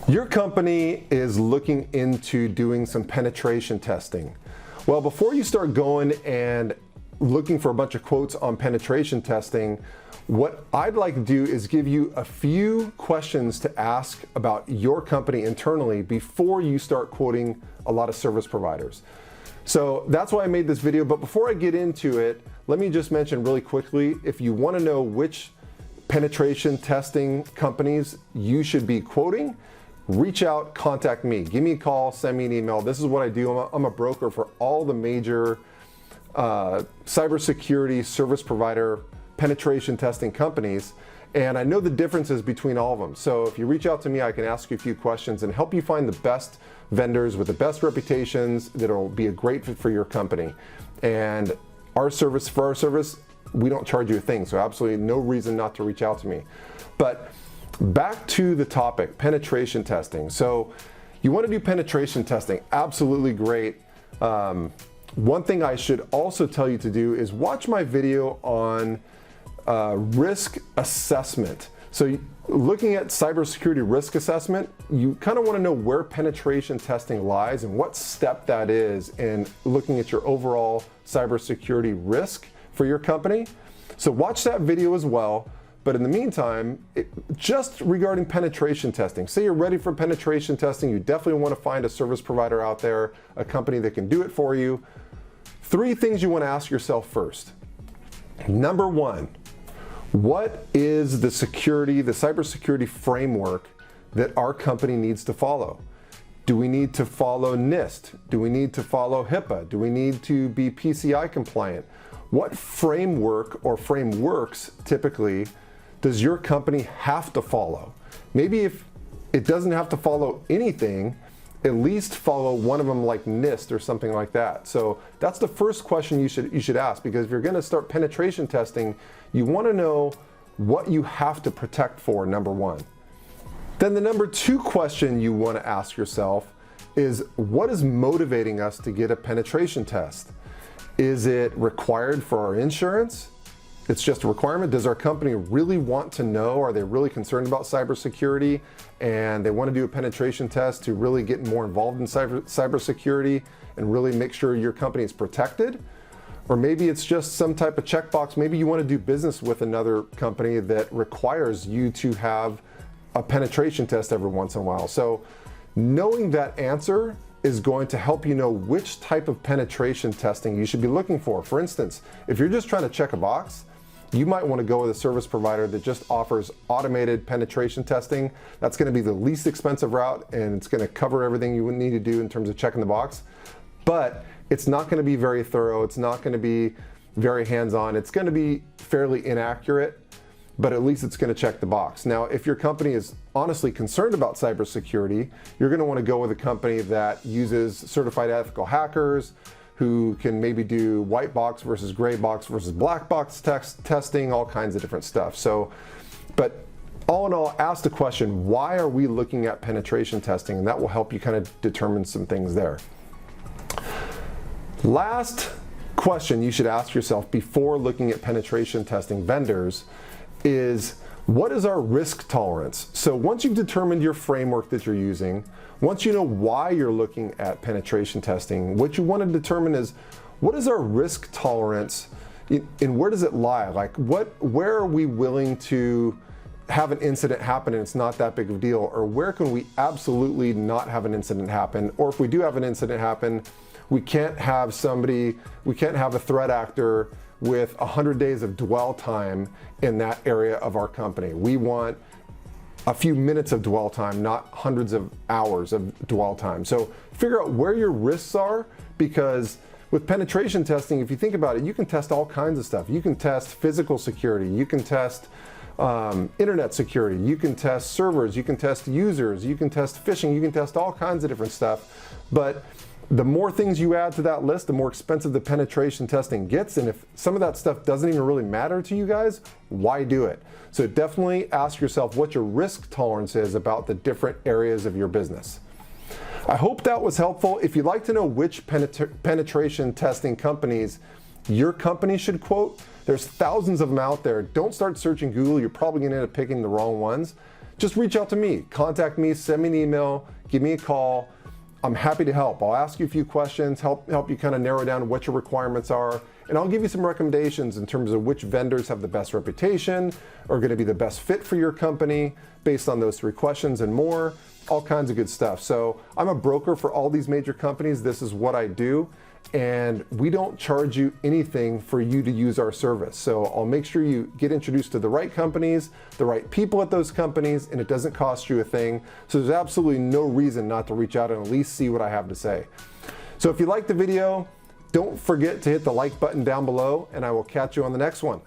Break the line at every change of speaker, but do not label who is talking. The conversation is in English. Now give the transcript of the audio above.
Your company is looking into doing some penetration testing. Well, before you start going and looking for a bunch of quotes on penetration testing, what I'd like to do is give you a few questions to ask about your company internally before you start quoting a lot of service providers. So that's why I made this video, but before I get into it, let me just mention really quickly, if you want to know which penetration testing companies you should be quoting, reach out, contact me, give me a call, send me an email. This is what I do. I'm a broker for all the major cybersecurity service provider penetration testing companies, and I know the differences between all of them. So if you reach out to me, I can ask you a few questions and help you find the best vendors with the best reputations that'll be a great fit for your company. And for our service, we don't charge you a thing, so absolutely no reason not to reach out to me. But back to the topic, penetration testing. So you want to do penetration testing, absolutely great. One thing I should also tell you to do is watch my video on risk assessment. So looking at cybersecurity risk assessment, you kind of want to know where penetration testing lies and what step that is in looking at your overall cybersecurity risk for your company. So watch that video as well. But in the meantime, just regarding penetration testing, say you're ready for penetration testing, you definitely want to find a service provider out there, a company that can do it for you. 3 things you want to ask yourself first. Number 1, what is the cybersecurity framework that our company needs to follow? Do we need to follow NIST? Do we need to follow HIPAA? Do we need to be PCI compliant? What framework or frameworks typically does your company have to follow? Maybe if it doesn't have to follow anything, at least follow one of them like NIST or something like that. So that's the first question you should ask, because if you're going to start penetration testing, you want to know what you have to protect for, number 1. Then the number 2 question you want to ask yourself is, what is motivating us to get a penetration test? Is it required for our insurance? It's just a requirement. Does our company really want to know? Are they really concerned about cybersecurity and they want to do a penetration test to really get more involved in cybersecurity and really make sure your company is protected? Or maybe it's just some type of checkbox. Maybe you want to do business with another company that requires you to have a penetration test every once in a while. So knowing that answer is going to help you know which type of penetration testing you should be looking for. For instance, if you're just trying to check a box, you might want to go with a service provider that just offers automated penetration testing. That's going to be the least expensive route, and it's going to cover everything you would need to do in terms of checking the box. But it's not going to be very thorough. It's not going to be very hands-on. It's going to be fairly inaccurate, but at least it's going to check the box. Now, if your company is honestly concerned about cybersecurity, you're going to want to go with a company that uses certified ethical hackers, who can maybe do white box versus gray box versus black box testing, all kinds of different stuff. So, but all in all, ask the question, why are we looking at penetration testing? And that will help you kind of determine some things there. Last question you should ask yourself before looking at penetration testing vendors is, what is our risk tolerance? So once you've determined your framework that you're using, once you know why you're looking at penetration testing, what you want to determine is, what is our risk tolerance and where does it lie? Like where are we willing to have an incident happen and it's not that big of a deal? Or where can we absolutely not have an incident happen? Or if we do have an incident happen, we can't have a threat actor with 100 days of dwell time in that area of our company. We want a few minutes of dwell time, not hundreds of hours of dwell time. So figure out where your risks are, because with penetration testing, if you think about it, you can test all kinds of stuff. You can test physical security, you can test internet security, you can test servers, you can test users, you can test phishing, you can test all kinds of different stuff. But the more things you add to that list, the more expensive the penetration testing gets. And if some of that stuff doesn't even really matter to you guys, why do it? So definitely ask yourself what your risk tolerance is about the different areas of your business. I hope that was helpful. If you'd like to know which penetration testing companies your company should quote, there's thousands of them out there. Don't start searching Google. You're probably going to end up picking the wrong ones. just reach out to me, contact me, send me an email, give me a call. I'm happy to help. I'll ask you a few questions, help you kind of narrow down what your requirements are, and I'll give you some recommendations in terms of which vendors have the best reputation, are going to be the best fit for your company based on those 3 questions and more, all kinds of good stuff. So I'm a broker for all these major companies. This is what I do, and we don't charge you anything for you to use our service. So I'll make sure you get introduced to the right companies, the right people at those companies, and it doesn't cost you a thing. So there's absolutely no reason not to reach out and at least see what I have to say. So if you liked the video, don't forget to hit the like button down below, and I will catch you on the next one.